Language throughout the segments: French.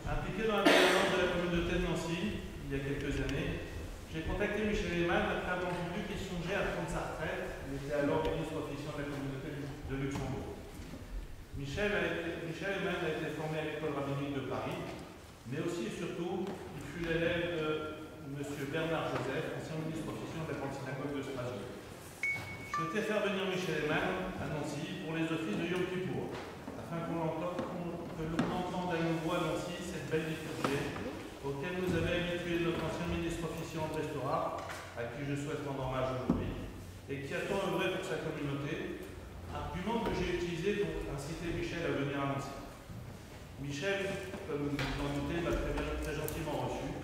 Impliqué dans la gouvernance de la il y a quelques années, j'ai contacté Michel Heymann après avoir entendu qu'il songeait à prendre sa retraite. Il était alors ministre officiant de la communauté de Luxembourg. Michel Heymann a été formé à l'école rabbinique de Paris, mais aussi et surtout, il fut l'élève de M. Bernard Joseph, ancien ministre officiant de la grande synagogue de Strasbourg. Je souhaitais faire venir Michel Heymann à Nancy pour les offices de Yom Kippour, afin que l'on entende à nouveau à Nancy cette belle liturgie auquel nous avait habitué notre ancien ministre officiant André Stora, à qui je souhaite rendre hommage aujourd'hui, et qui a tant œuvré pour sa communauté, argument que j'ai utilisé pour inciter Michel à venir à Nancy. Michel, comme vous en doutez, m'a très gentiment reçu.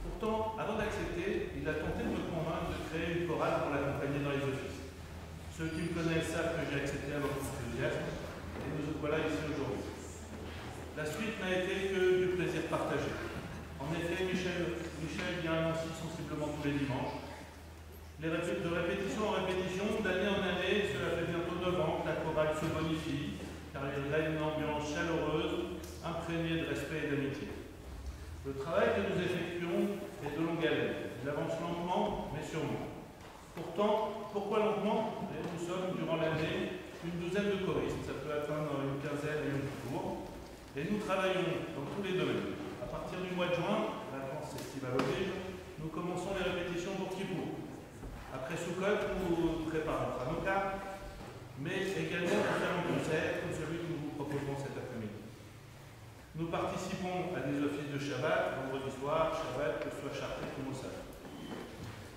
Pourtant, avant d'accepter, il a tenté de me convaincre de créer une chorale pour l'accompagner dans les offices. Ceux qui me connaissent savent que j'ai accepté avec enthousiasme, et nous voilà ici aujourd'hui. La suite n'a été que du plaisir partagé. En effet, Michel vient à Nancy sensiblement tous les dimanches. De répétition en répétition, d'année en année, cela fait bientôt 9 ans que la chorale se bonifie, car il y a une ambiance chaleureuse, imprégnée de respect et d'amitié. Le travail que nous effectuons est de longue haleine. Il avance lentement, mais sûrement. Pourtant, pourquoi lentement? Nous sommes, durant l'année, une douzaine de choristes. Ça peut atteindre une quinzaine et une tour. Et nous travaillons dans tous les domaines. À partir du mois de juin, vacances estivales oblige, nous commençons les répétitions pour Kippour. Après Sukkot, nous préparons Hanouka, mais également pour faire un concert comme celui que nous vous proposons cet après-midi. Nous participons à des offices de Shabbat, vendredi soir, Shabbat, que ce soit chartré ou Moussaf.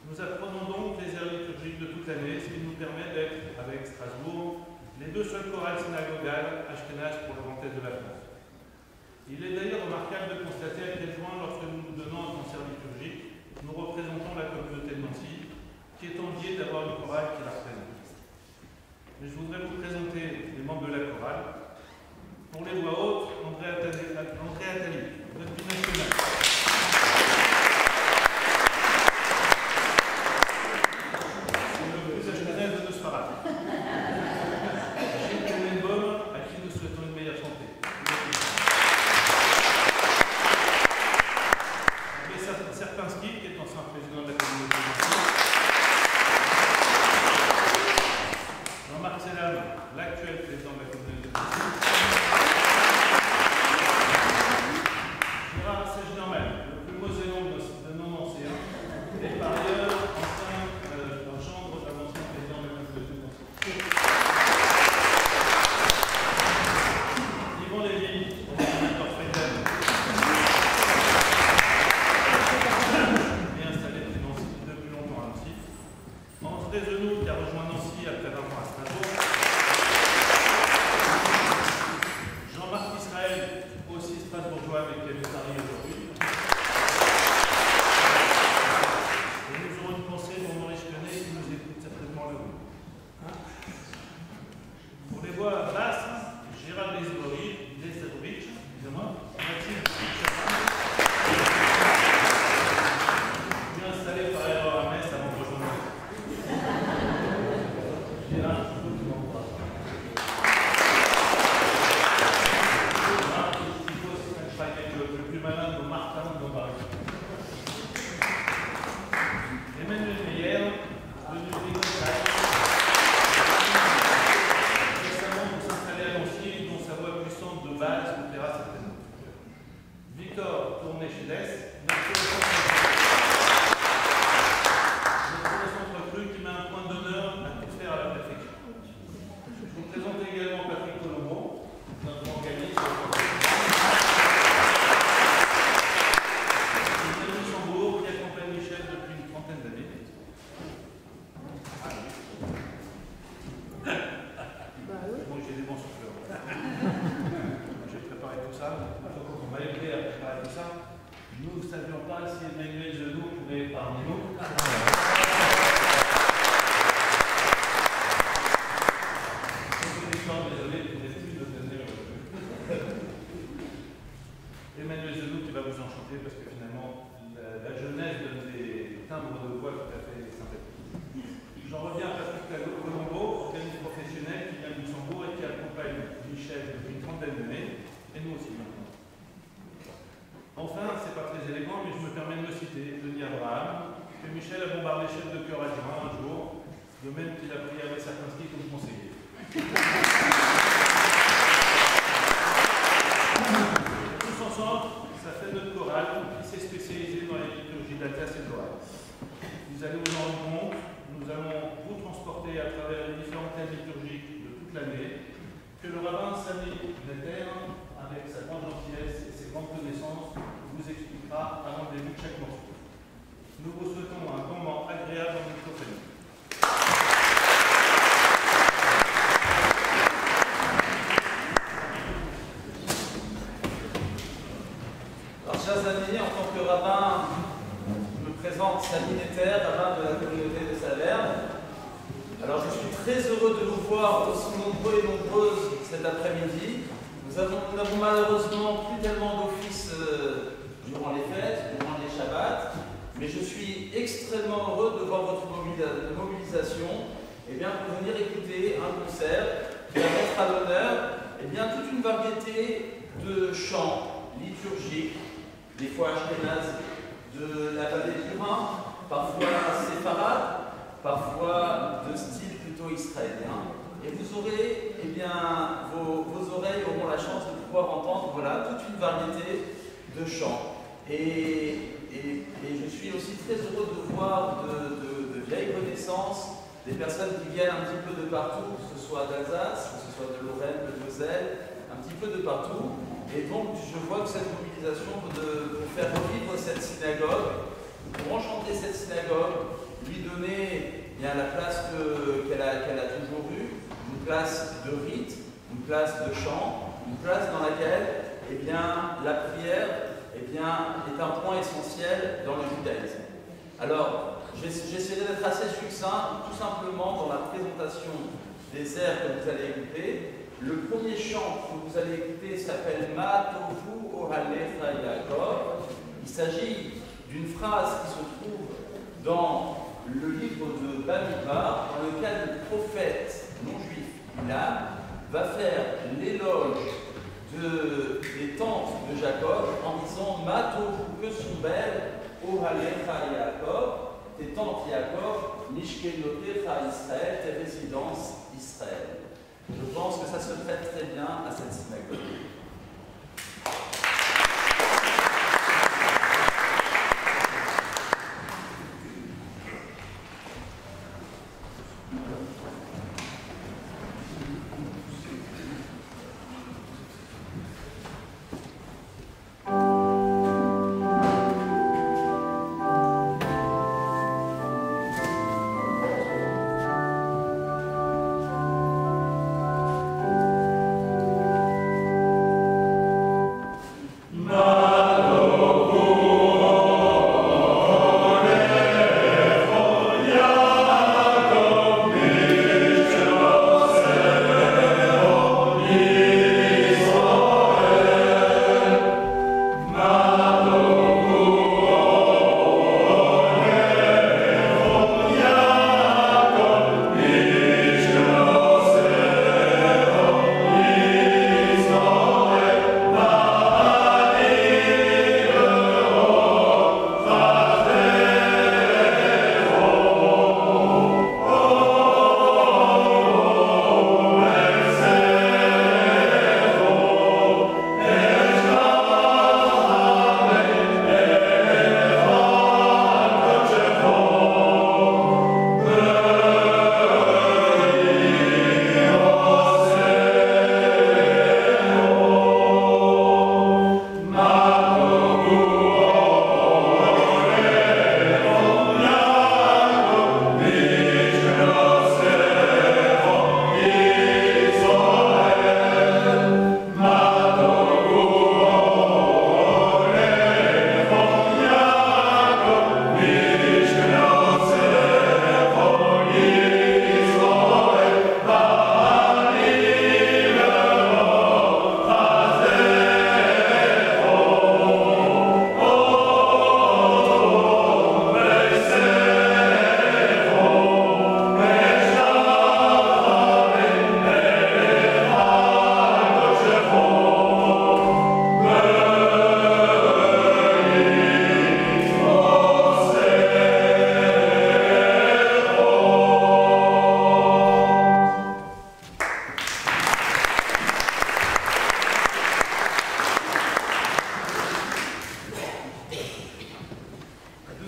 Nous apprenons donc les airs liturgiques de toute l'année, ce qui nous permet d'être, avec Strasbourg, les deux seules chorales synagogales ashkénazes pour le Grand Est de la France. Il est d'ailleurs remarquable de constater à quel point, lorsque nous nous donnons un concert liturgique, nous représentons la communauté de Nancy, qui est enviée d'avoir une chorale qui la représente. Mais je voudrais vous présenter les membres de la chorale. Pour les voix hautes, André Attali, notre binational. C'est le plus ashkénaze de Sfarad. Gilles Tenenbaum, à qui nous souhaitons une meilleure santé. Serpinski, qui est ancien président de la communauté de Nancy. Jean-Marc Selam, l'actuel président de la communauté de Nancy. Gérard Sejnorman, le plus mausolée de nos anciens, et par ailleurs un gendre d'un ancien président de la communauté de Nancy. Yvon Lévy, ordinateur Freiden. André Zenou, qui a rejoint Nancy après 20 ans à Strasbourg. Jean-Marc Israël, aussi strasbourgeois, mais qui habite Paris aujourd'hui. Et nous aurons une pensée pour Maurice Quenet, qui nous écoute certainement là-haut. Pour les voix basses, Gérald Lesevovitch, excusez-moi, Mathilde bien installé par erreur à Metz avant de rejoindre. Le plus malin de Martin de Paris. Emmanuel Meyer, venu de l'Écosse, récemment pour s'installer à Nancy, dont sa voix puissante de base vous plaira certainement. Victor Tourné-Chédès, notre centre cru qui met un point d'honneur à tout faire à la perfection. Je vous présente également Patrick Colombo, notre organiste. Luxembourg, qui accompagne Michel depuis une trentaine d'années. Bon, j'ai des bons souffleurs. J'ai préparé tout ça. On m'a aidé à préparer tout ça. Nous ne savions pas si Emmanuel Zenou pouvait parmi nous. Désolé, vous n'êtes plus de tenir. Emmanuel Zenou qui va vous enchanter parce que finalement la jeunesse donne des timbres de voix tout à fait sympathiques. J'en reviens à Patrick Colombo, organisme professionnel qui vient de Luxembourg et qui accompagne Michel depuis une trentaine d'années, et nous aussi maintenant. Enfin, c'est pas très élégant, mais je me permets de me citer Denis Abraham, que Michel a bombardé chef de chœur adjoint un jour, de même qu'il a pris avec Sapinsky comme conseiller. Tous ensemble, ça fait notre chorale qui s'est spécialisée dans les liturgies d'Alsace et de Lorraine. Vous allez vous en rendre compte, nous allons vous transporter à travers les différents thèmes liturgiques de toute l'année, que le rabbin Samy Netter, avec sa grande gentillesse et ses grandes connaissances, vous expliquera avant le début de chaque morceau. Nous vous souhaitons un moment agréable en microphonie. Alors, chers amis, en tant que rabbin, je me présente Samy Netter, rabbin de la communauté de Saverne. Alors, je suis très heureux de vous voir aussi nombreux et nombreuses cet après-midi. Nous n'avons malheureusement plus tellement d'office durant les fêtes, durant les Shabbats, mais je suis extrêmement heureux de voir votre mobilisation pour venir écouter un concert qui va mettre à l'honneur toute une variété de chants liturgiques, des fois ashkénazes de la vallée du Rhin, parfois séfarades, parfois de style plutôt israélien. Et vous aurez, vos oreilles auront la chance de pouvoir entendre toute une variété de chants. Et je suis aussi très heureux de voir de vieilles connaissances, des personnes qui viennent un petit peu de partout, que ce soit d'Alsace, que ce soit de Lorraine, de Moselle, un petit peu de partout. Et donc je vois que cette mobilisation pour faire revivre cette synagogue, pour enchanter cette synagogue, lui donner la place qu'elle a toujours eue, une place de rite, une place de chant, une place dans laquelle la prière est un point essentiel dans le judaïsme. Alors, j'essaierai d'être assez succinct, tout simplement dans la présentation des airs que vous allez écouter. Le premier chant que vous allez écouter s'appelle Ma tovu ohalecha Yaakov. Il s'agit d'une phrase qui se trouve dans le livre de Bamidbar, dans lequel le prophète non-juif Bilam va faire l'éloge des tentes de Jacob en disant Ma tovu, que sont belles, ohalecha Yaakov, tes tentes Yaakov, mishkenotecha Israël, tes résidences Israël. Je pense que ça se prête très bien à cette synagogue.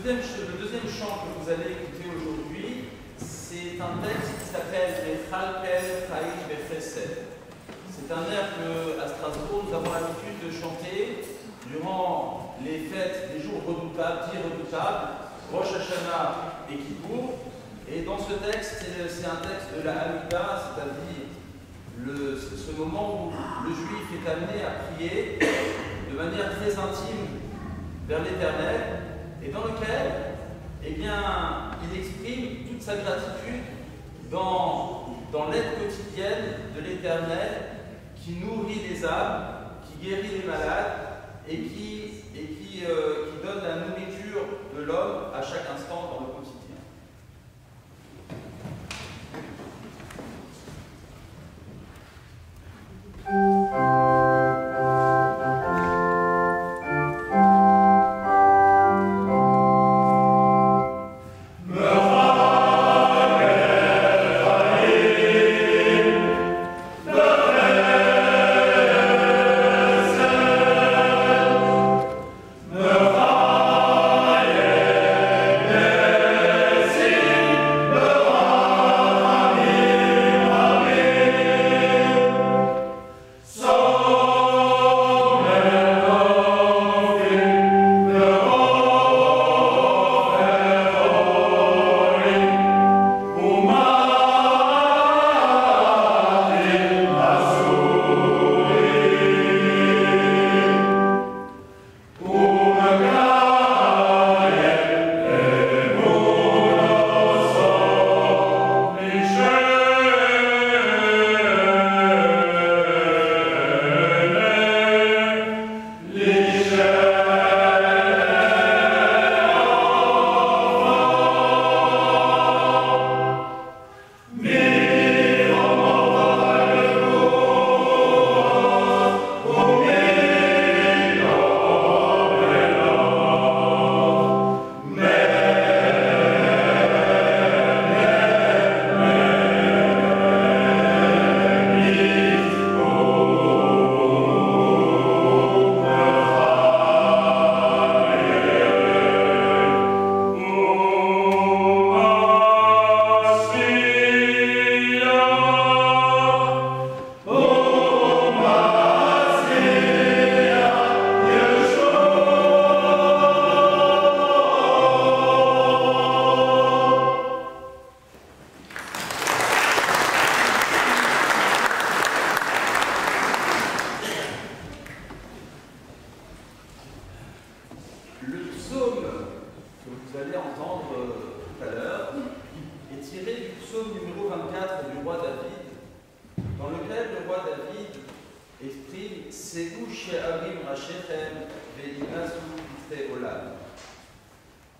Le deuxième chant que vous allez écouter aujourd'hui, c'est un texte qui s'appelle Bechalkel Chaim Bechesed. C'est un air qu'à Strasbourg, nous avons l'habitude de chanter durant les fêtes des jours redoutables, dits redoutables, Rosh Hashanah et Kippour. Et dans ce texte, c'est un texte de la Hamida, c'est-à-dire ce moment où le juif est amené à prier de manière très intime vers l'Éternel, et dans lequel, eh bien, il exprime toute sa gratitude dans l'aide quotidienne de l'Éternel qui nourrit les âmes, qui guérit les malades et qui donne la nourriture de l'homme à chaque instant dans le quotidien.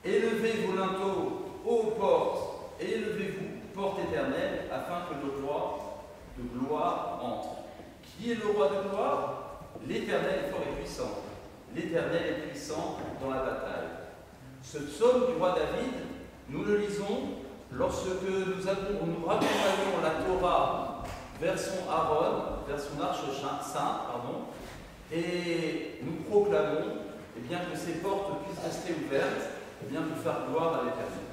Élevez vos linteaux, ô portes, élevez-vous, porte éternelle, afin que le roi de gloire entre. Qui est le roi de gloire? L'Éternel est fort et puissant. L'Éternel est puissant dans la bataille. Ce psaume du roi David, nous le lisons lorsque nous raccompagnons la Torah vers son Aaron, vers son arche saint, et nous proclamons que ces portes puissent rester ouvertes, pour faire gloire à l'Éternel.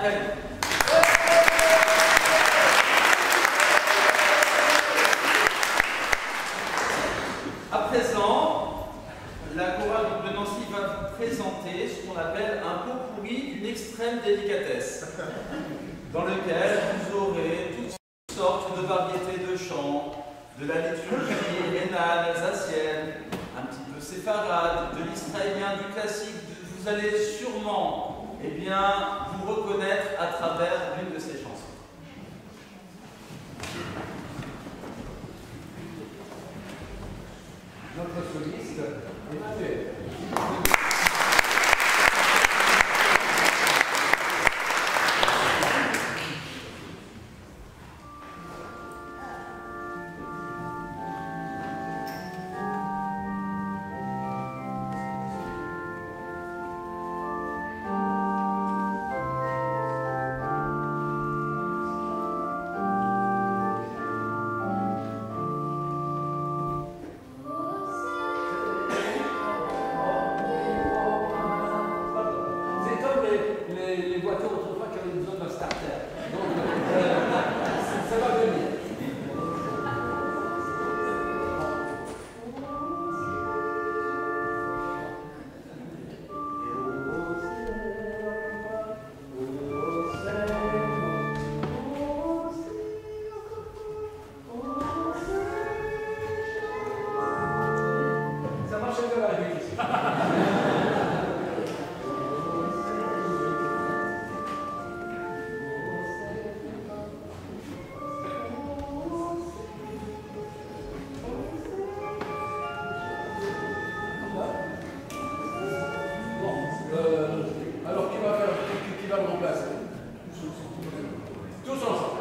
Karim. À présent, la chorale de Nancy va vous présenter ce qu'on appelle un pot pourri d'une extrême délicatesse, dans lequel vous aurez toutes sortes de variétés de chants, de la liturgie rhénane, alsacienne, un petit peu séfarade, de l'israélien, du classique. Vous allez sûrement vous reconnaître à travers l'une de ces chansons. Notre soliste, Emmanuel. Les voitures autrefois qui avaient besoin d'un starter. Donc, ça va venir. Ça marche bien la règle ici. Alors qui va le remplacer? Tous ensemble.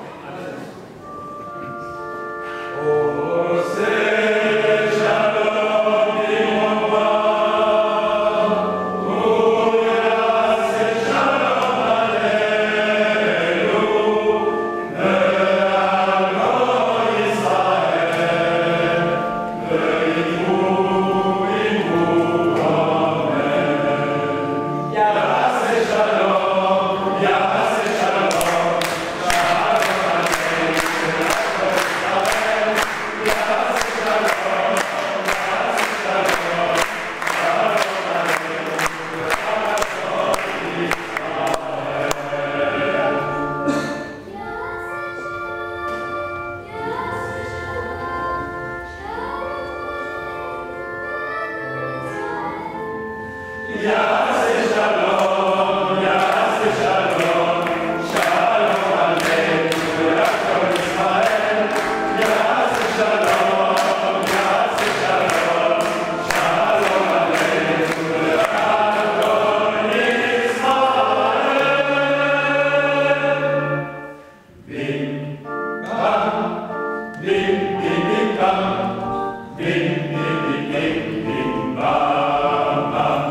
Bim, bim, bim, bim, bim, bam, bam.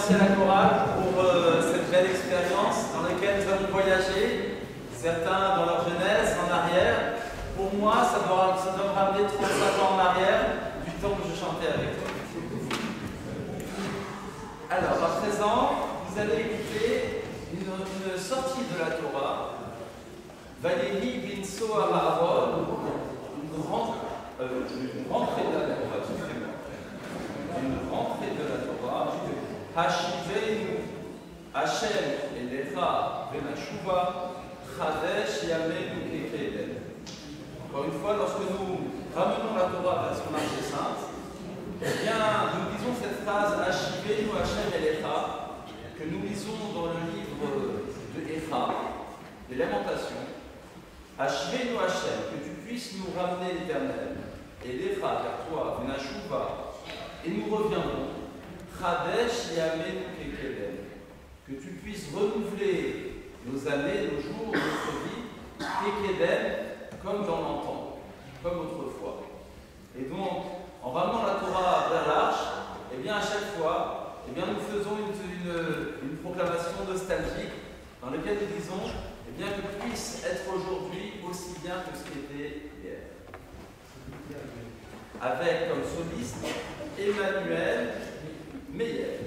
remercier la chorale pour cette belle expérience dans laquelle nous avons voyagé, certains dans leur jeunesse, en arrière. Pour moi, ça doit me ramener 35 ans en arrière du temps que je chantais avec toi. Alors, à présent, vous allez écouter une sortie de la Torah, Vayehi Binso Aharon, une rentrée de la Torah, excusez-moi. Une rentrée de la Torah, Hashivenu Hashem Elecha Venashuva Chadesh Yamenu Kekedem. Encore une fois, lorsque nous ramenons la Torah vers son marché sainte, eh bien, nous disons cette phrase Hashivenu Hashem Elecha que nous lisons dans le livre de Echa, les Lamentations. Hashivenu Hashem, que tu puisses nous ramener l'Éternel, Elecha vers toi, Venashuva. Et nous reviendrons, Chadesh Yamenu Kekedem, que tu puisses renouveler nos années, nos jours, notre vie, Kekedem, comme dans l'antan, comme autrefois. Et donc, en ramenant la Torah vers l'arche, eh bien à chaque fois, eh bien, nous faisons une proclamation nostalgique dans laquelle nous disons eh bien, que puisse être aujourd'hui aussi bien que ce qui était hier. Avec comme soliste Emmanuel Meyer.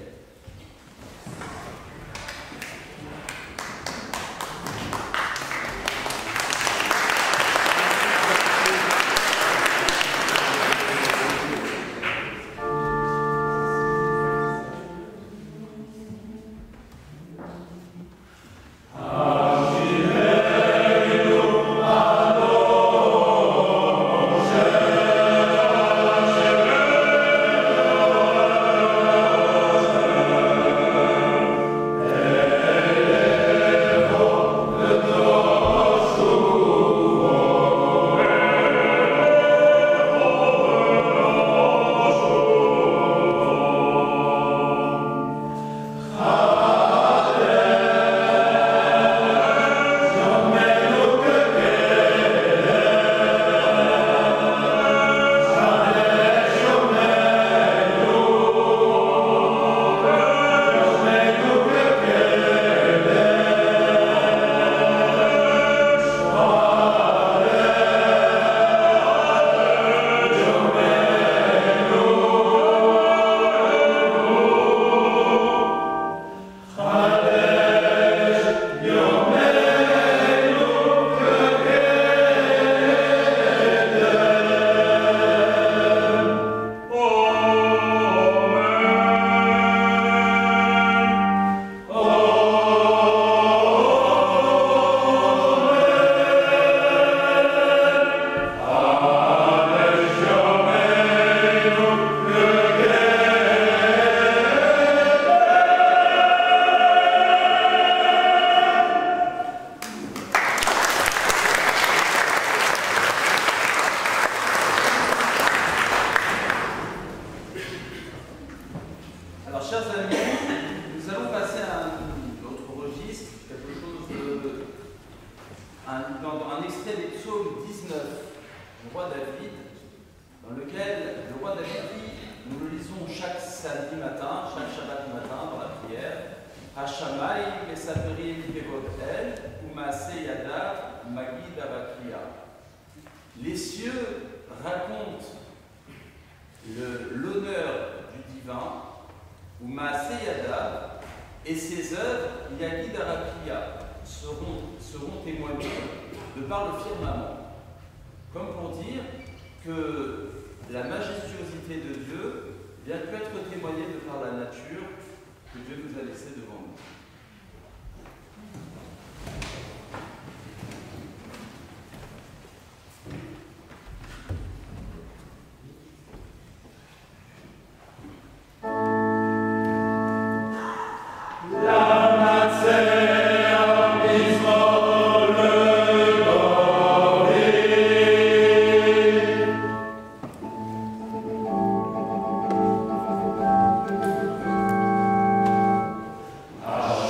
Un extrait des psaumes 19 du roi David, dans lequel le roi David dit, nous le lisons chaque samedi matin, chaque Shabbat matin dans la prière, Hashamay Mesaperim Kevotel, Umaase Yadav, Magid Avakia. Les cieux racontent l'honneur du divin, Umaase Yadav, et ses œuvres, Yagid Avakia, seront témoignées de par le firmament, comme pour dire que la majestuosité de Dieu vient peut être témoignée de par la nature que Dieu nous a laissée devant nous. Ah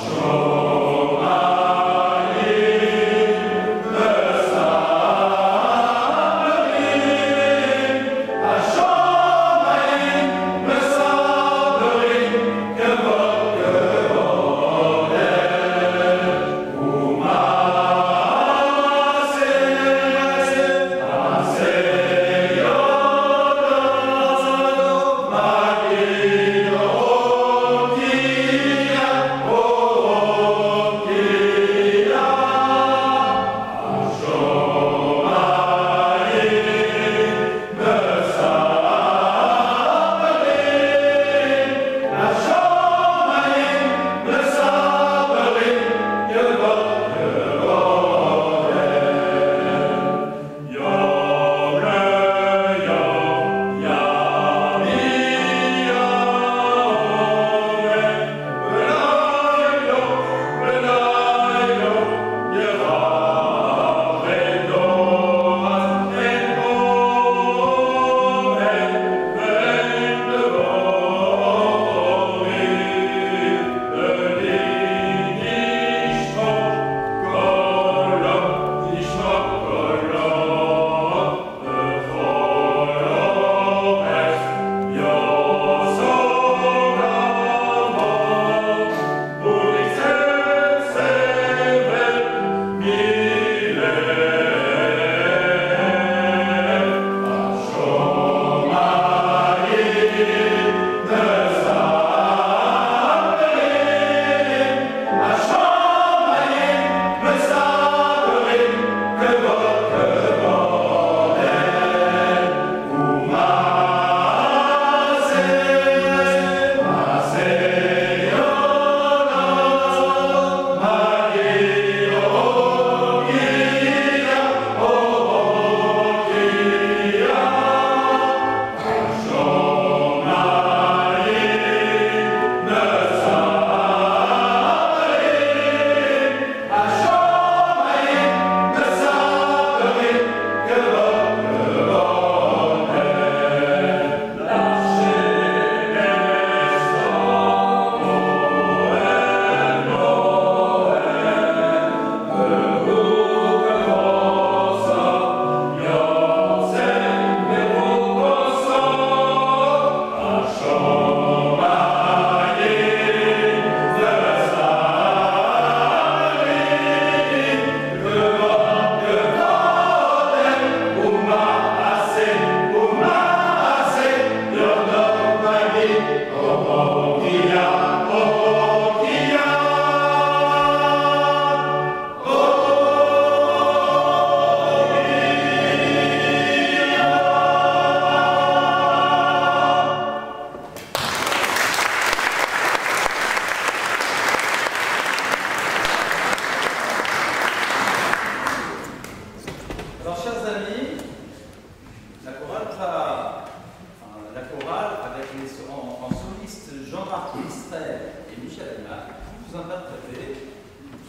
en soliste Jean-Marc Israël et Michel Ayman, vous interprétez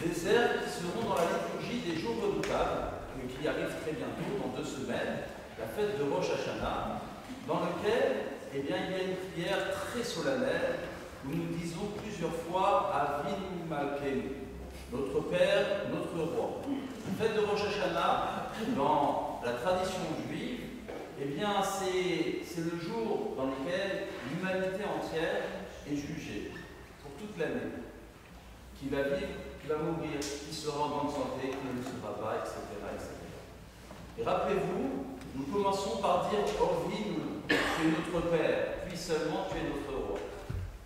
des airs qui seront dans la liturgie des jours redoutables, qui arrive très bientôt, dans 2 semaines, la fête de Rosh Hashanah, dans lequel il y a une prière très solennelle où nous disons plusieurs fois Avinu Malkeinu, notre Père, notre Roi. La fête de Rosh Hashanah, dans la tradition juive, c'est le jour dans lequel l'humanité entière est jugée pour toute l'année, qui va vivre, qui va mourir, qui sera en bonne santé, qui ne le sera pas, etc. etc. Et rappelez-vous, nous commençons par dire Orvinu, tu es notre Père, puis seulement tu es notre Roi,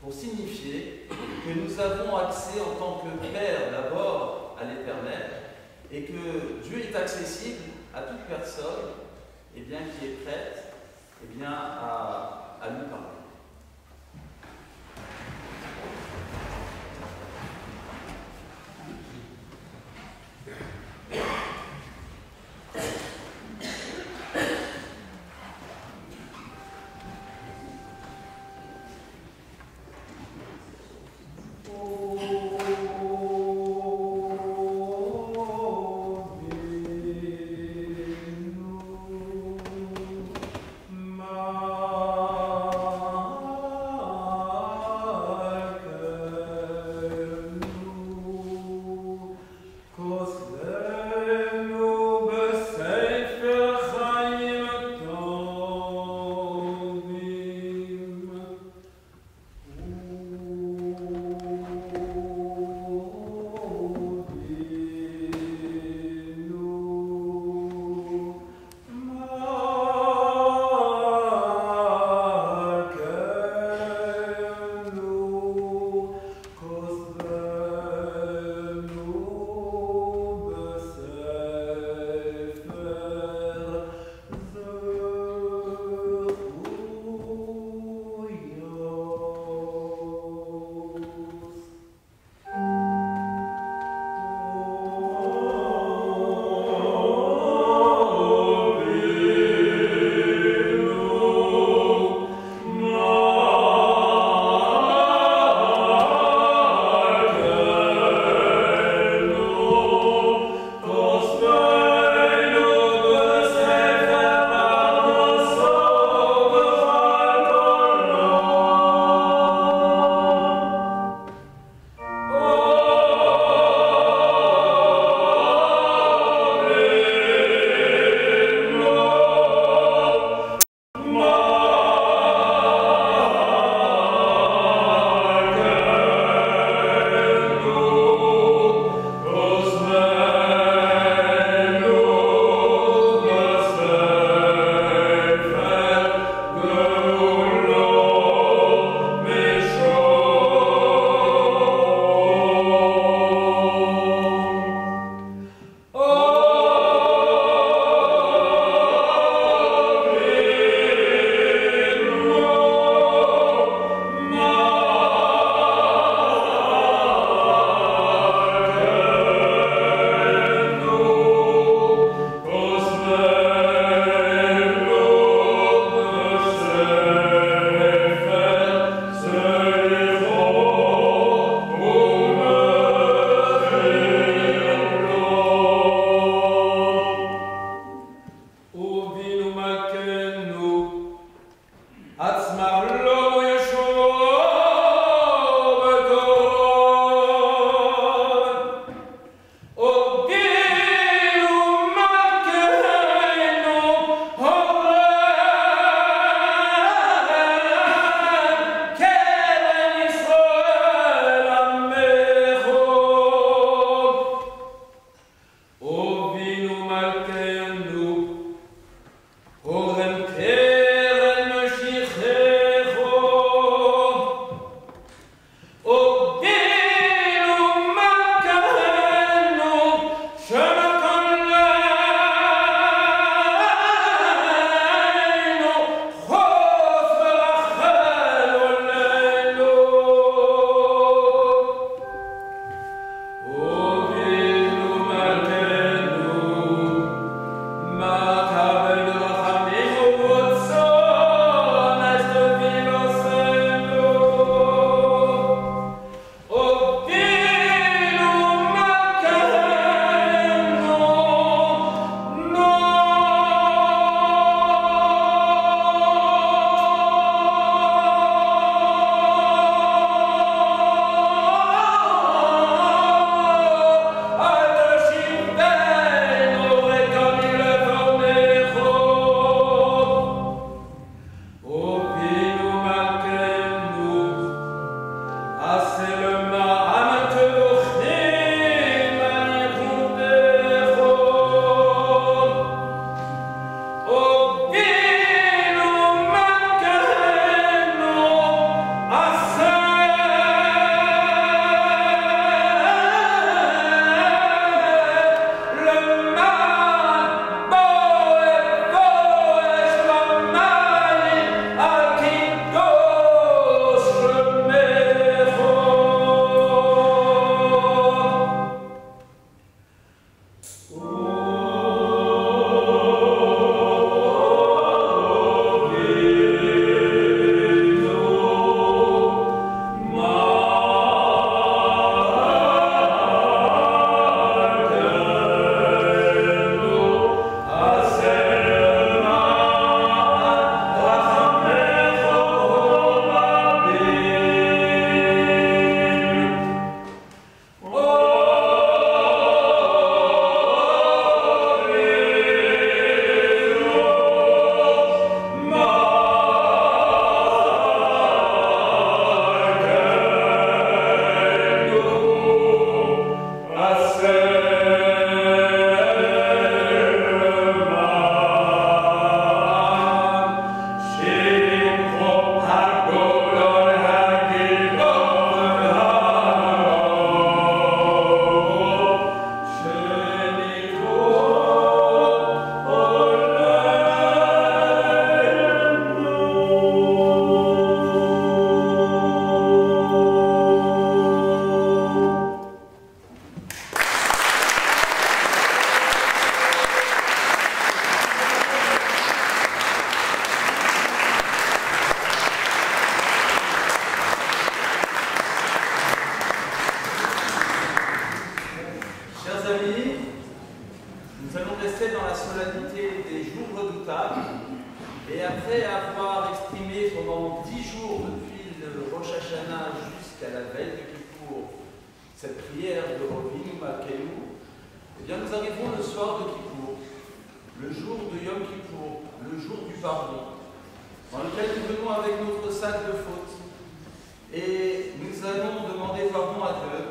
pour signifier que nous avons accès en tant que Père d'abord à l'Éternel et que Dieu est accessible à toute personne qui est prête à lui parler. Ma prié pendant 10 jours depuis le Rosh Hashanah jusqu'à la veille de Kippour, cette prière de Rovim Malkeinu, eh bien nous arrivons le soir de Kippour, le jour de Yom Kippour, le jour du pardon, dans lequel nous venons avec notre sac de fautes et nous allons demander pardon à Dieu.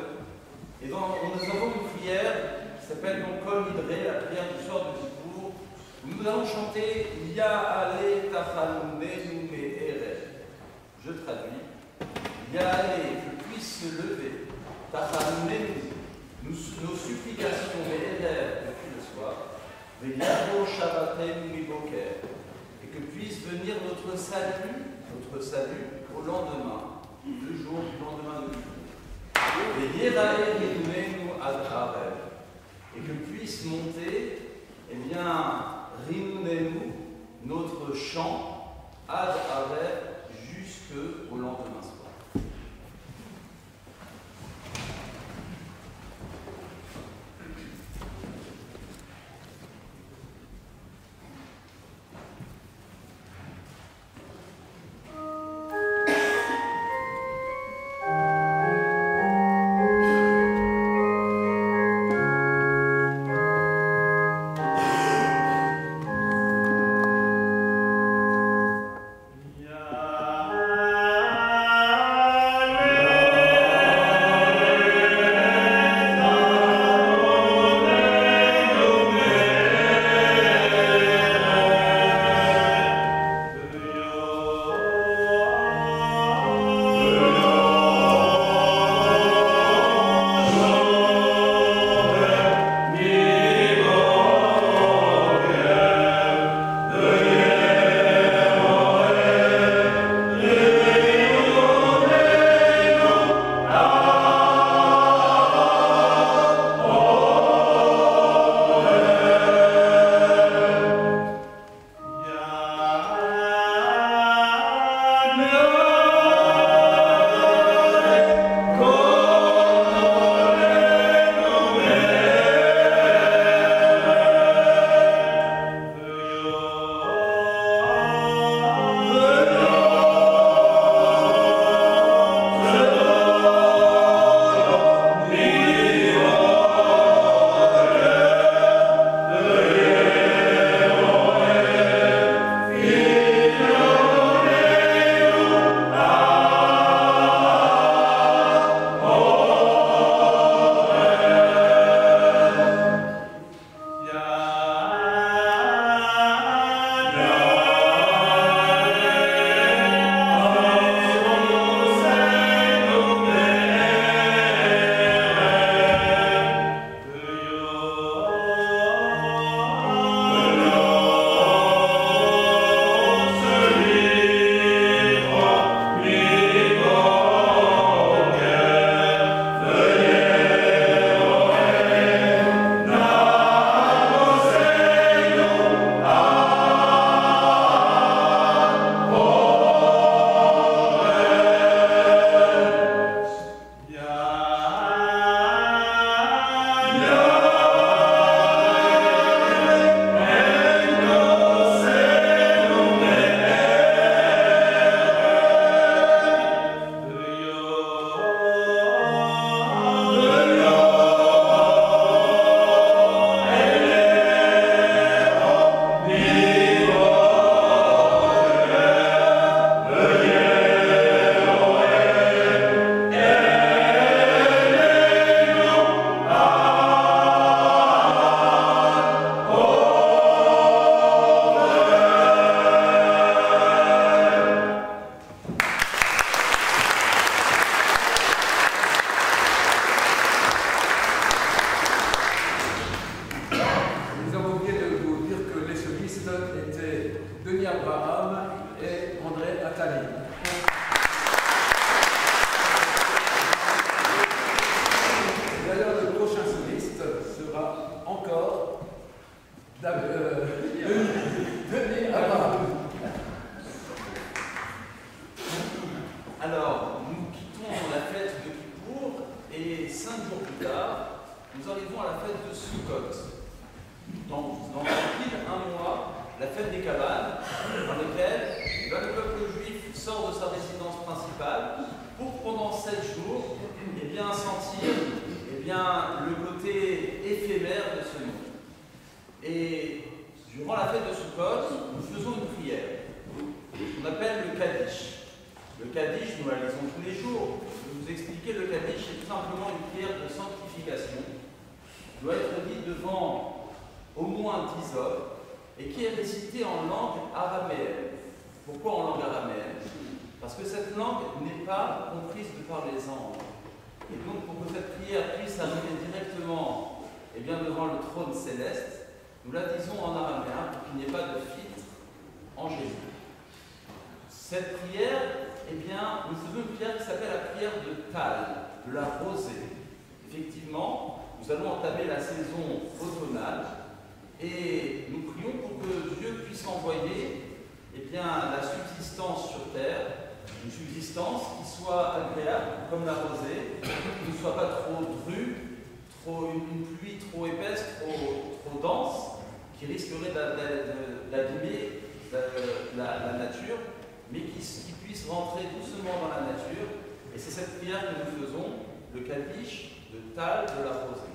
Et nous avons une prière qui s'appelle donc Kol Nidre, la prière du soir de Kippour, où nous allons chanter Ya Ale Tachanunenu Me'erev. Je traduis. Ya Ale, que puisse se lever, Tachanunenu, nos supplications Me'erev depuis le soir, Ve'yavo Shabbatenu Miboker, et que puisse venir notre salut au lendemain, le jour du lendemain de Kippour. Et que puisse monter, eh bien, Rinunenu, notre chant, ad Arev, jusqu'au lendemain soir. Alors, nous quittons la fête de Kippour et 5 jours plus tard, nous arrivons à la fête de Sukkot. Dans pile un mois, la fête des cabanes, dans laquelle le peuple juif sort de sa résidence principale pour pendant 7 jours sentir le côté éphémère de ce monde. Et durant la fête de Sukkot, nous faisons une prière qu'on appelle le Kaddish. Le Kaddish, nous la lisons tous les jours. Je vais vous expliquer, le Kaddish, c'est tout simplement une prière de sanctification qui doit être dite devant au moins 10 hommes et qui est récitée en langue araméenne. Pourquoi en langue araméenne? Parce que cette langue n'est pas comprise de par les anges. Et donc, pour que cette prière puisse arriver directement devant le trône céleste, nous la disons en araméen pour qu'il n'y ait pas de filtre angélique. Cette prière, nous faisons une prière qui s'appelle la prière de Tal, de la rosée. Effectivement, nous allons entamer la saison automnale et nous prions pour que Dieu puisse envoyer la subsistance sur terre, une subsistance qui soit agréable comme la rosée, qui ne soit pas trop drue, une pluie trop épaisse, trop dense, qui risquerait d'abîmer la nature, mais qui puisse rentrer doucement dans la nature. Et c'est cette prière que nous faisons, le Kaddish de Tal de la rosée.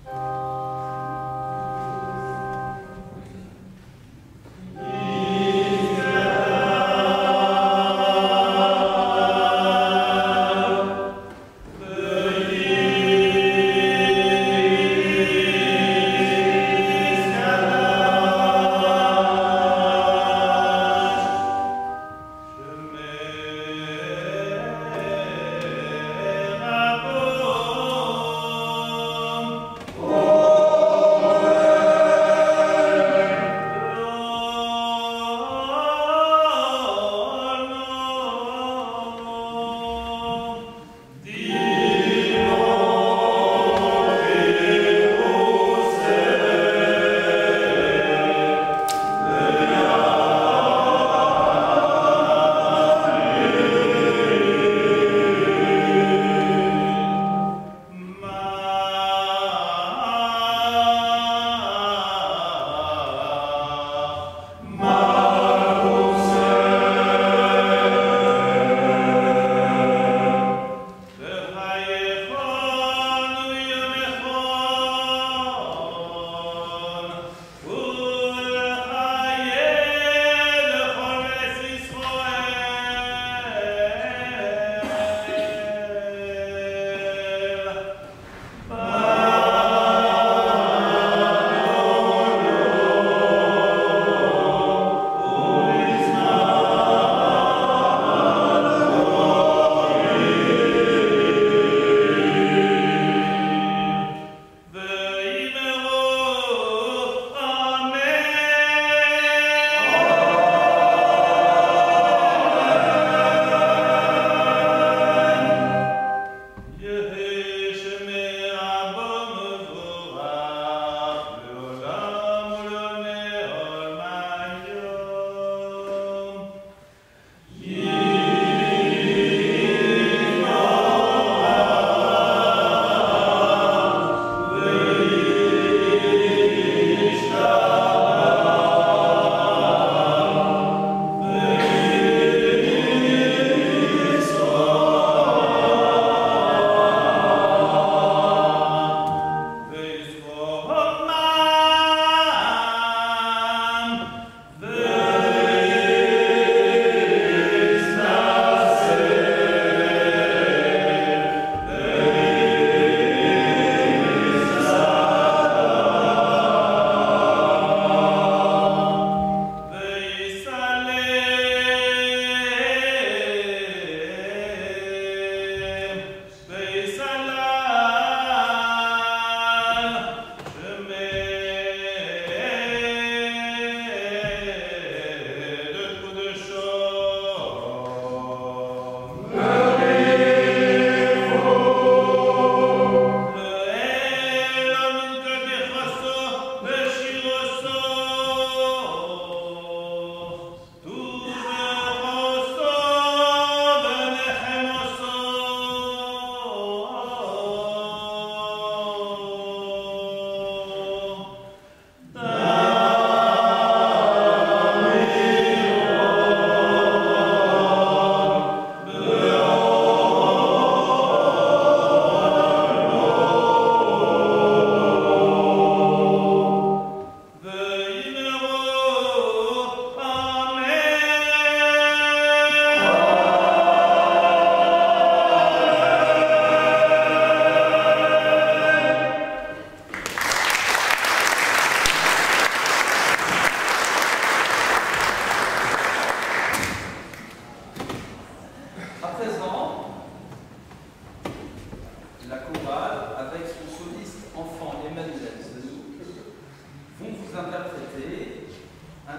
Amen.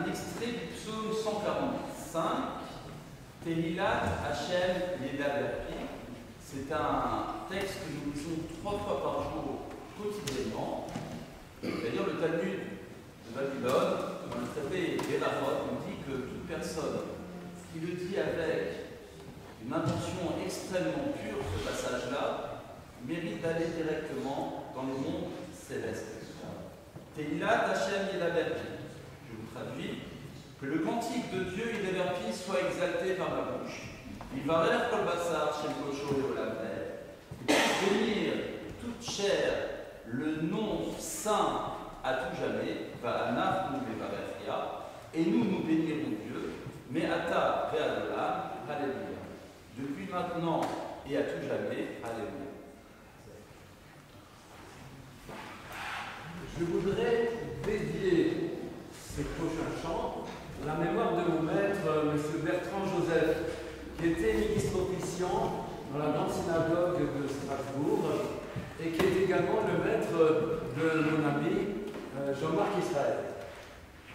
extrait du psaume 145, Tehilat Hashem Yedaberki. C'est un texte que nous lisons 3 fois par jour quotidiennement. C'est-à-dire le Talmud de Babylone, dans le traité Berachot, nous dit que toute personne qui le dit avec une intention extrêmement pure, ce passage-là, mérite d'aller directement dans le monde céleste. Tehilat Hashem Yedaberki. Je vous traduis. Que le cantique de Dieu Yedaberki soit exalté par ma bouche. Il va vers Kol Bassar, Shem Kosho et Olamel. Bénir toute chair le nom saint à tout jamais, Va'anach nous Bevarefia, et nous bénirons Dieu, mais Ata Ve'adolam, Alléluia. Depuis maintenant et à tout jamais, Alléluia. Je voudrais dédier ces prochains chants à la mémoire de mon maître, M. Bertrand Joseph, qui était ministre officiant dans la grande synagogue de Strasbourg et qui est également le maître de mon ami Jean-Marc Israël.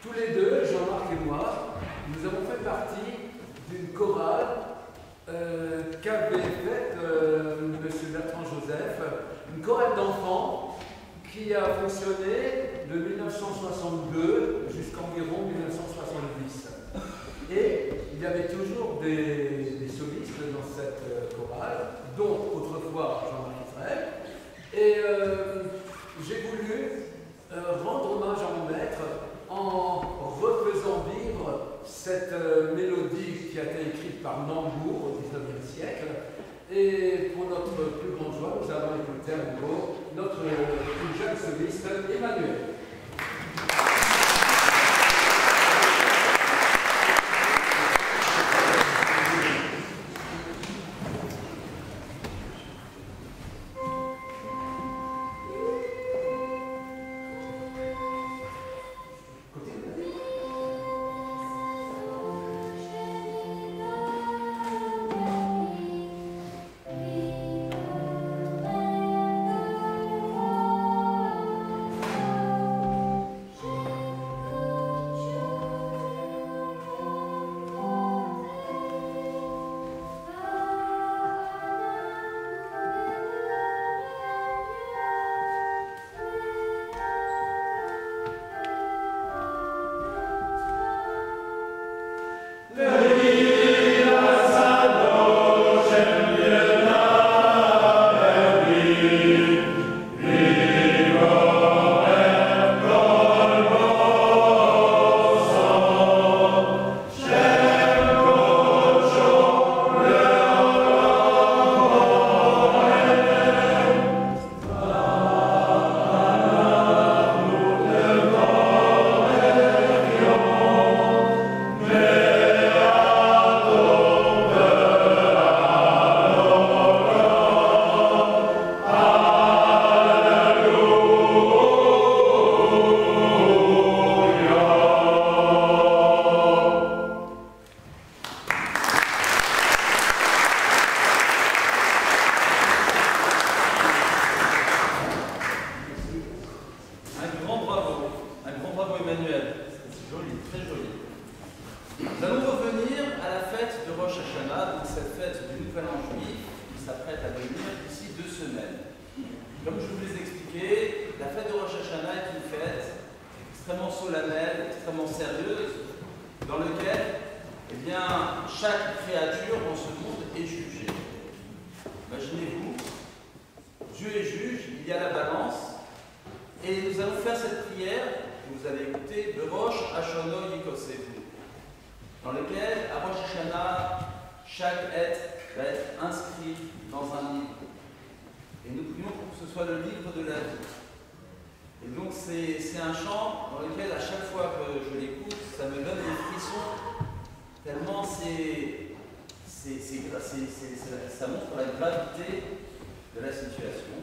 Tous les deux, Jean-Marc et moi, nous avons fait partie d'une chorale qu'avait faite M. Bertrand Joseph, une chorale d'enfants qui a fonctionné de 1962 jusqu'environ 1970. Et il y avait toujours des solistes dans cette chorale, dont autrefois Jean-Marc Israël. Et j'ai voulu rendre hommage à mon maître en refaisant vivre cette mélodie qui a été écrite par Nambour au XIXe siècle. Et pour notre plus grande joie, nous avons écouté à nouveau notre plus jeune soliste, Emmanuel. Ça montre la gravité de la situation.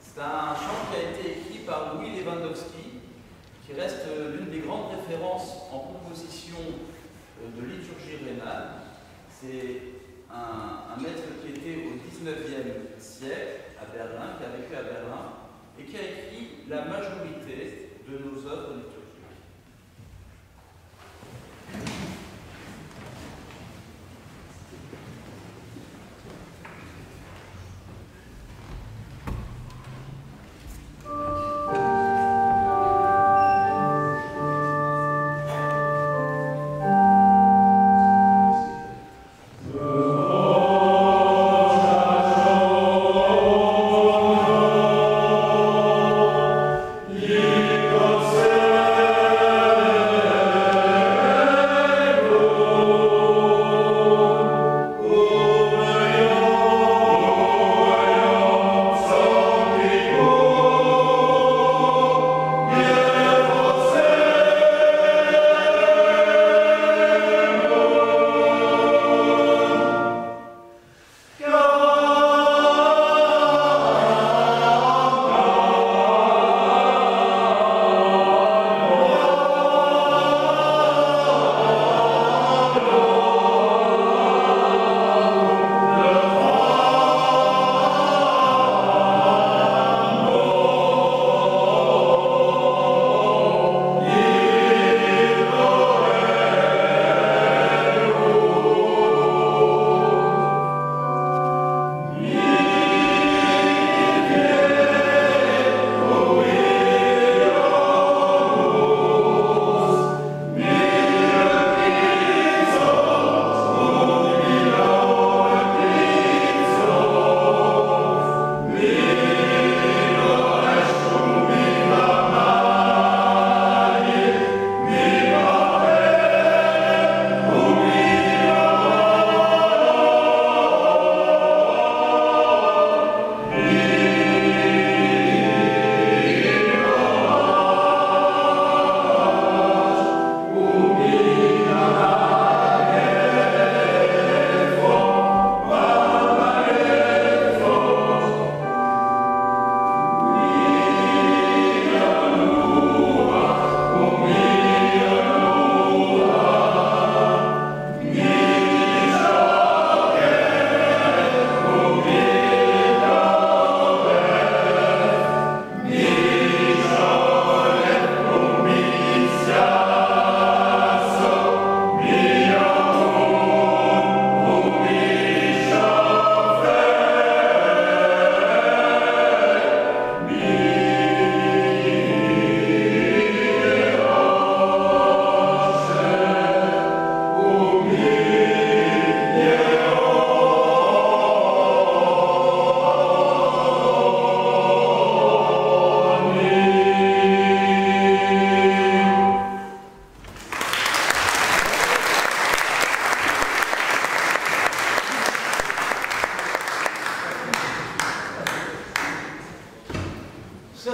C'est un chant qui a été écrit par Louis Lewandowski, qui reste l'une des grandes références en composition de liturgie rénale. C'est un maître qui était au XIXe siècle à Berlin, qui a vécu à Berlin, et qui a écrit la majorité de nos œuvres liturgiques.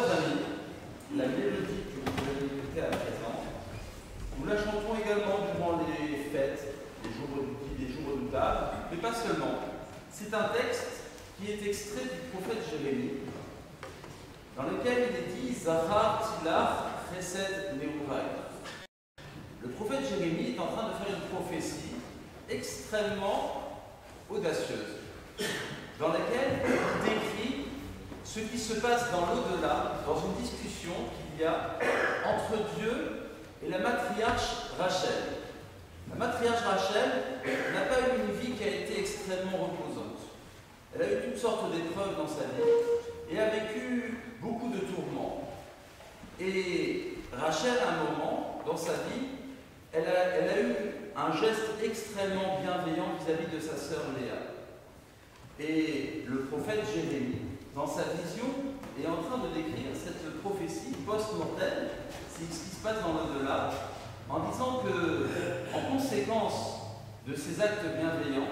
chers amis, la mélodie que vous allez écouter à présent, nous la chantons également durant les fêtes, les jours redoutables, mais pas seulement. C'est un texte qui est extrait du prophète Jérémie, dans lequel il est dit Zahar Tilach Chesed Neurai. Le prophète Jérémie est en train de faire une prophétie extrêmement audacieuse, dans laquelle il décrit ce qui se passe dans l'au-delà, dans une discussion qu'il y a entre Dieu et la matriarche Rachel. La matriarche Rachel n'a pas eu une vie qui a été extrêmement reposante. Elle a eu toutes sortes d'épreuves dans sa vie et a vécu beaucoup de tourments. Et Rachel, à un moment dans sa vie, elle a eu un geste extrêmement bienveillant vis-à-vis de sa sœur Léa. Et le prophète Jérémie, dans sa vision, est en train de décrire cette prophétie post-mortelle, c'est ce qui se passe dans l'au-delà, en disant que, en conséquence de ces actes bienveillants,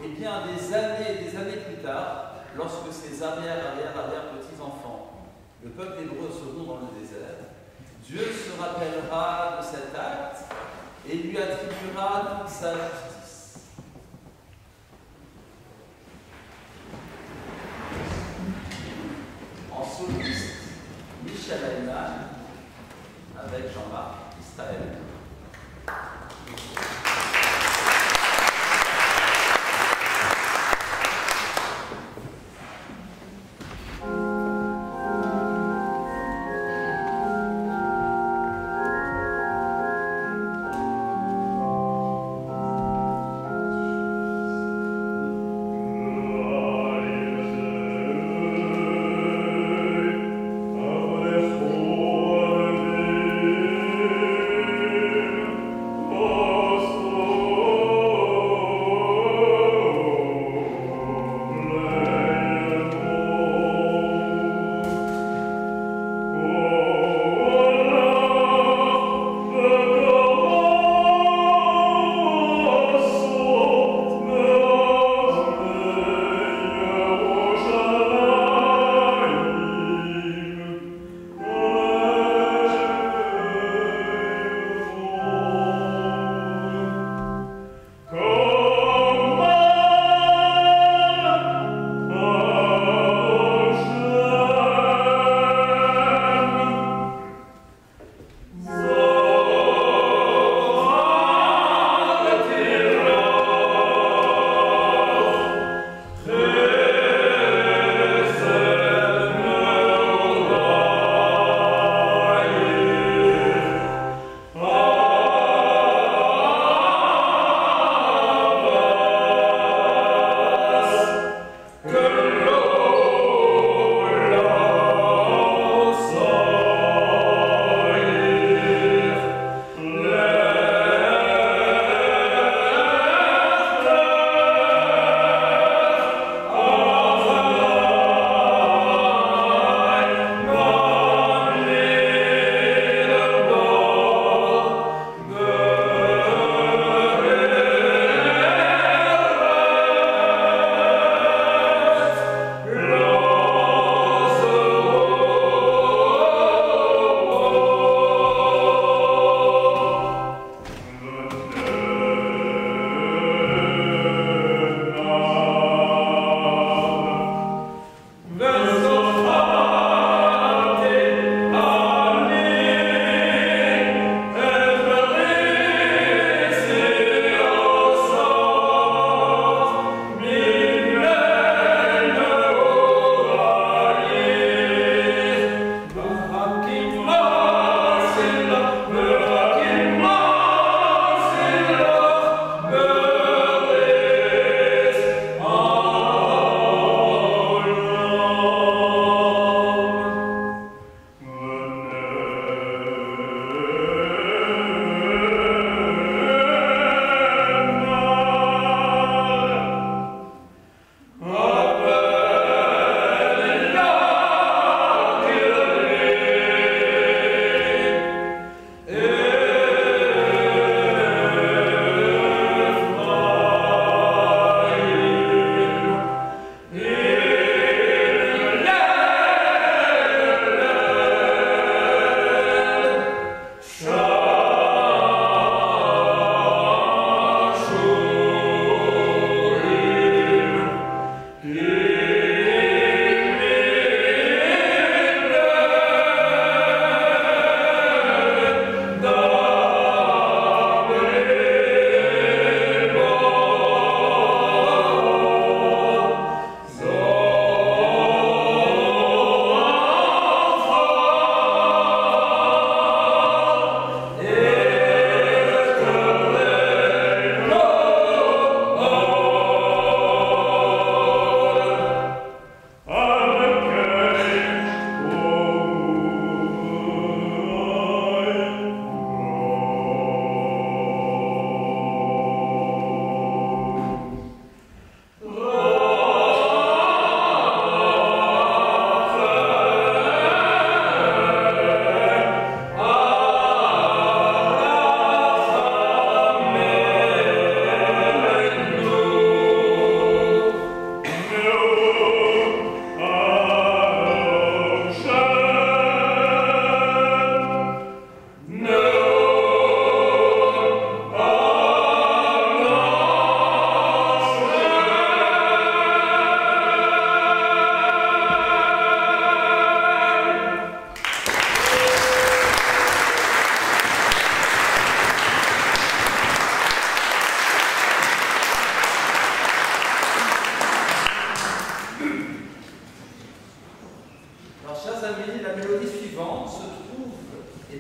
eh bien, des années plus tard, lorsque ses arrière-petits-enfants, le peuple hébreu, seront dans le désert, Dieu se rappellera de cet acte et lui attribuera toute sa justice. En soliste, Michel Ayman, avec Jean-Marc Israël. Amen.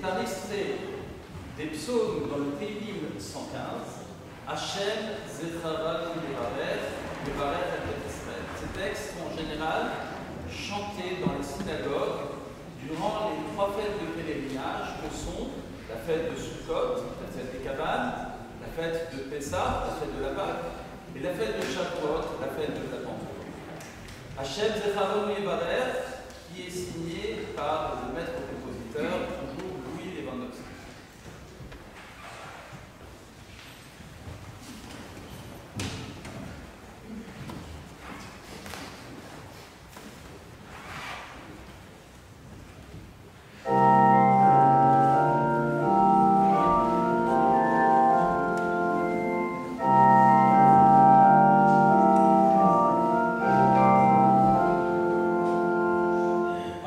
un extrait des psaumes dans le Télim 115, Hachem, Zechara, Yevarech, Israël. Ces textes sont en général chantés dans les synagogues durant les 3 fêtes de pèlerinage que sont la fête de Sukkot, la fête des cabanes, la fête de Pessah, la fête de la Pâque, et la fête de Shavuot, la fête de la Pentecôte. Hachem Zechara Yevarech, qui est signé par le maître compositeur, toujours Louis Lewandowski.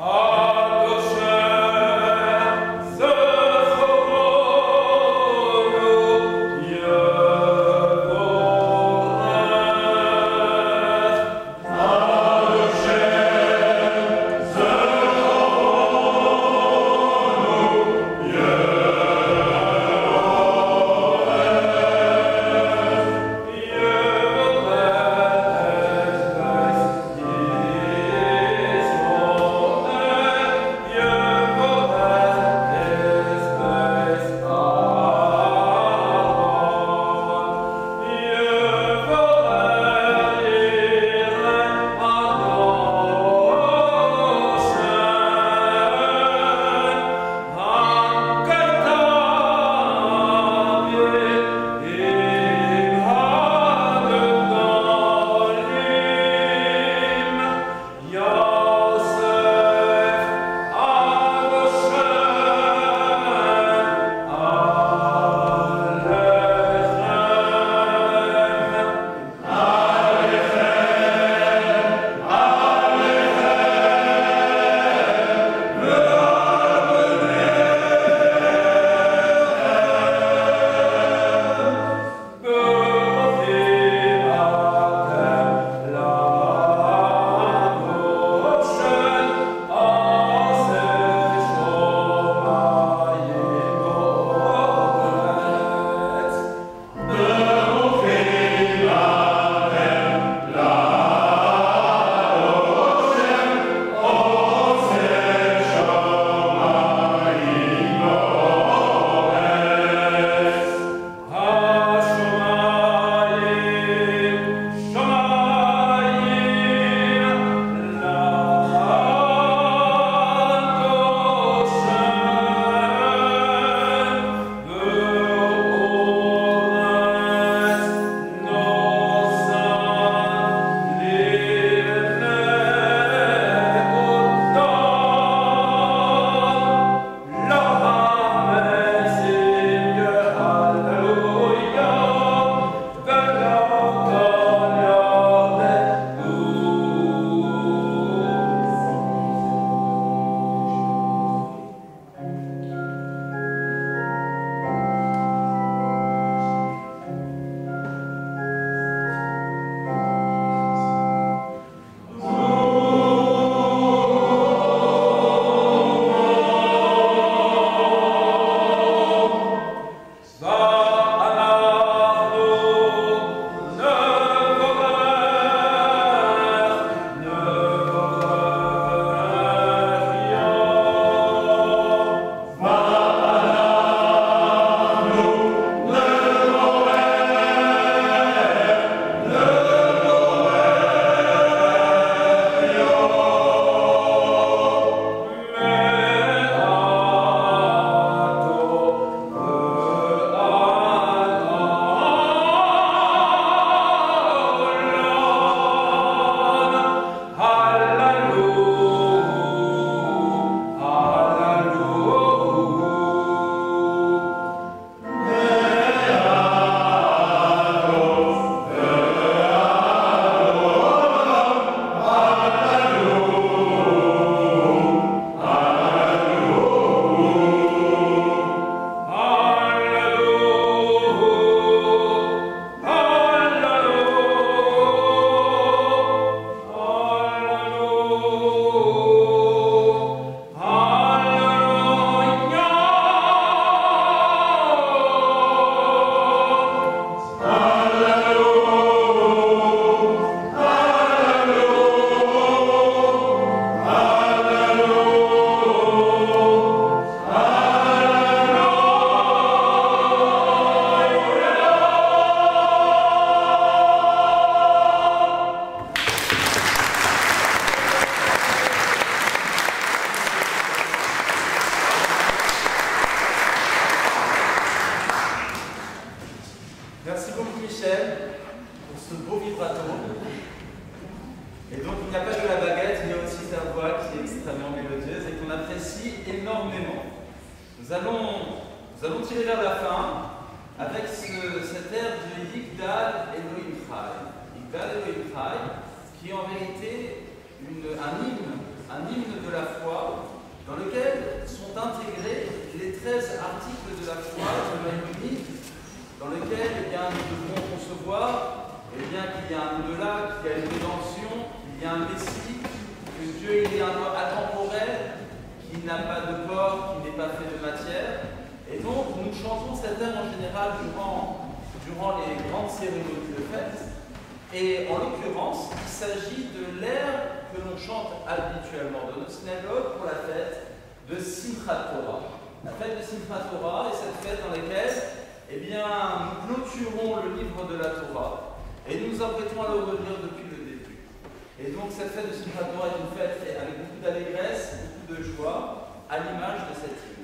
Adoshem profondément. Nous allons tirer vers la fin avec cet air de Yigdal Elohim Chai. Yigdal Elohim Chai, qui est en vérité un hymne de la foi, dans lequel sont intégrés les 13 articles de la foi de Maïmonide, dans lequel nous devons concevoir qu'il y a un au-delà, qu'il y a une rédemption, qu'il y a un Messie, que Dieu il est un Dieu atemporel, qui n'a pas de corps, qui n'est pas fait de matière. Et donc, nous chantons cet air en général durant les grandes cérémonies de fête. Et en l'occurrence, il s'agit de l'air que l'on chante habituellement dans nos synagogues pour la fête de Simchat Torah. La fête de Simchat Torah est cette fête dans laquelle nous clôturons le livre de la Torah et nous nous apprêtons à le relire depuis le début. Et donc cette fête de Simchat Torah est une fête avec beaucoup d'allégresse, beaucoup de joie, à l'image de cette hymne.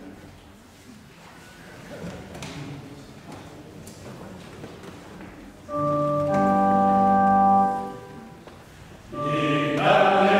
Le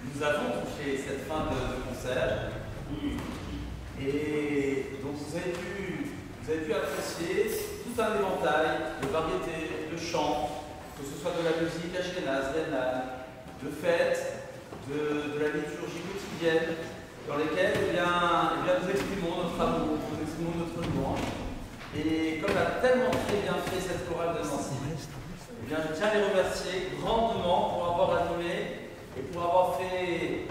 nous avons touché cette fin de concert. Et donc vous avez pu apprécier tout un éventail de variétés, de chants, que ce soit de la musique ashkénaze, rhénane, de fêtes, de la liturgie quotidienne, dans lesquelles nous exprimons notre amour, nous exprimons notre louange. Et comme a tellement très bien fait cette chorale de Nancy, je tiens à les remercier grandement pour avoir animé et pour avoir fait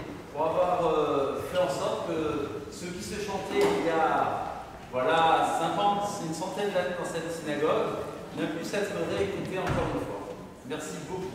en sorte que ceux qui se chantaient il y a 50, une centaine d'années dans cette synagogue ne puissent être réécoutés encore une fois. Merci beaucoup.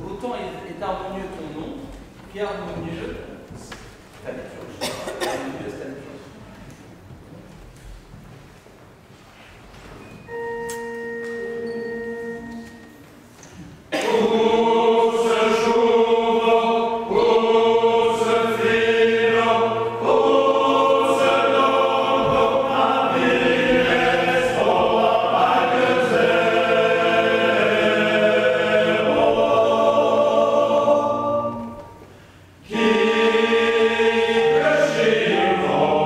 Autant est harmonieux ton nom, qu'harmonieux ta liturgie. Harmonieuse ta liturgie. Keep the sheep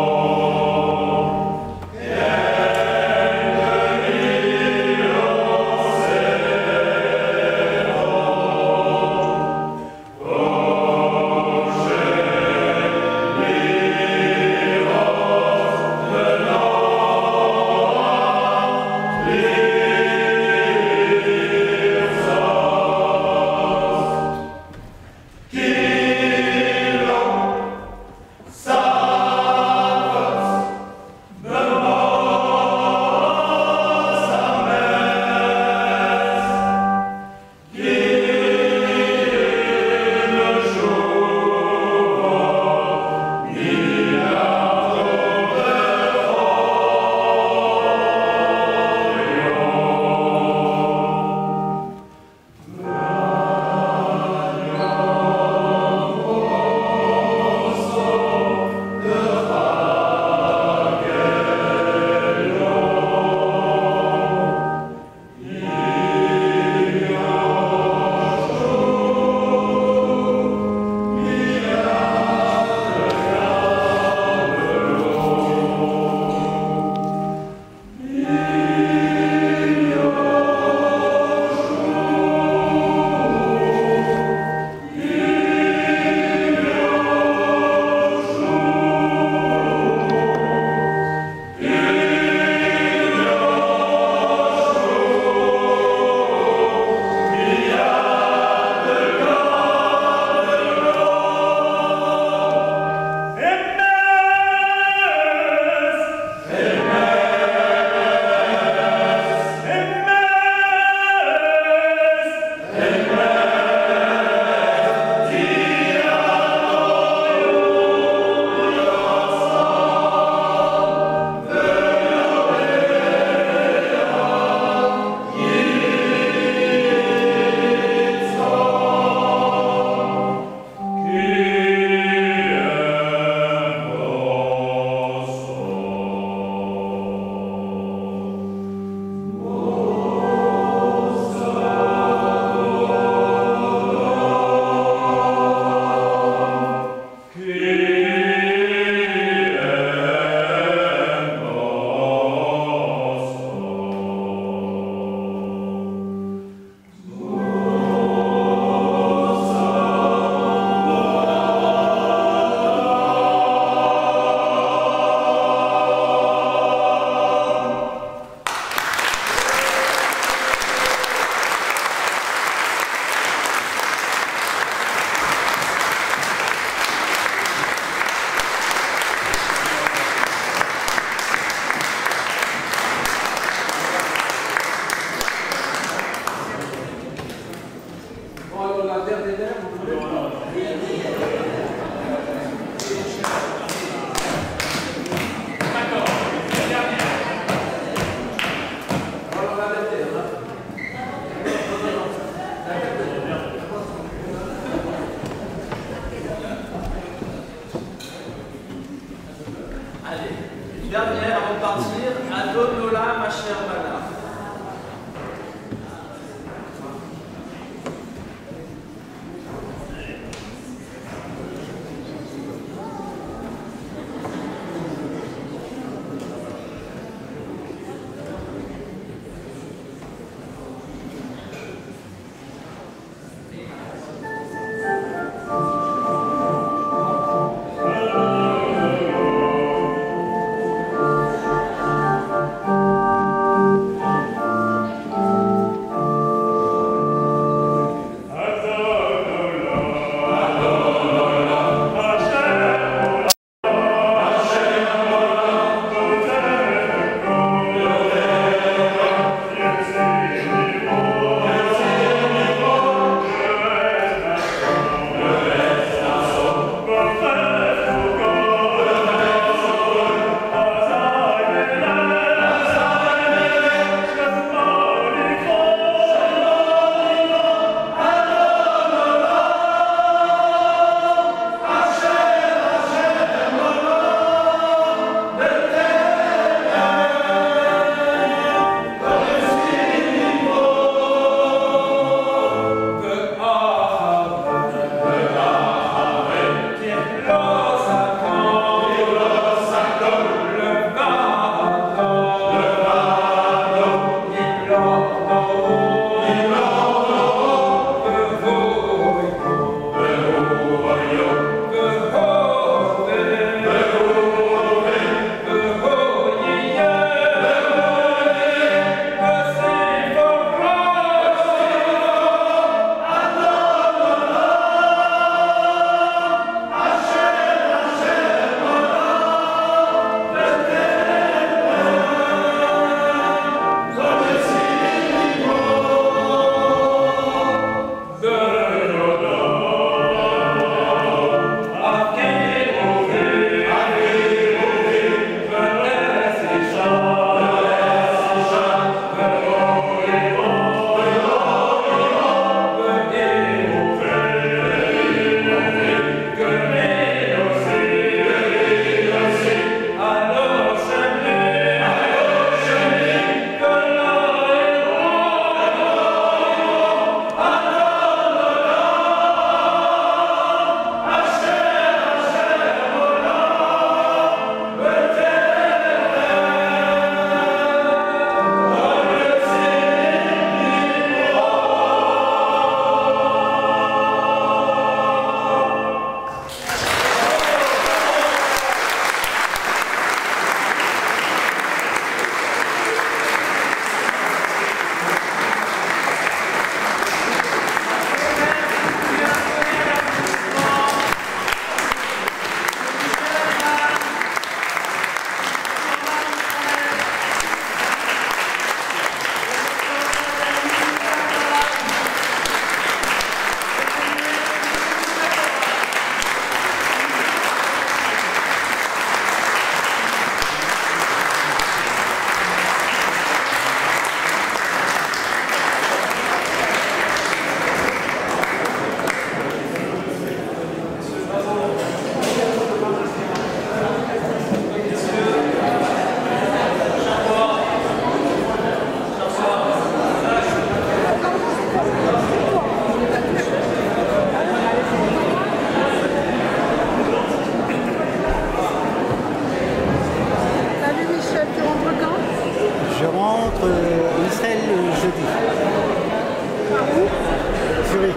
Zurich.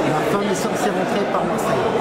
La femme est censée rentrer par Marseille.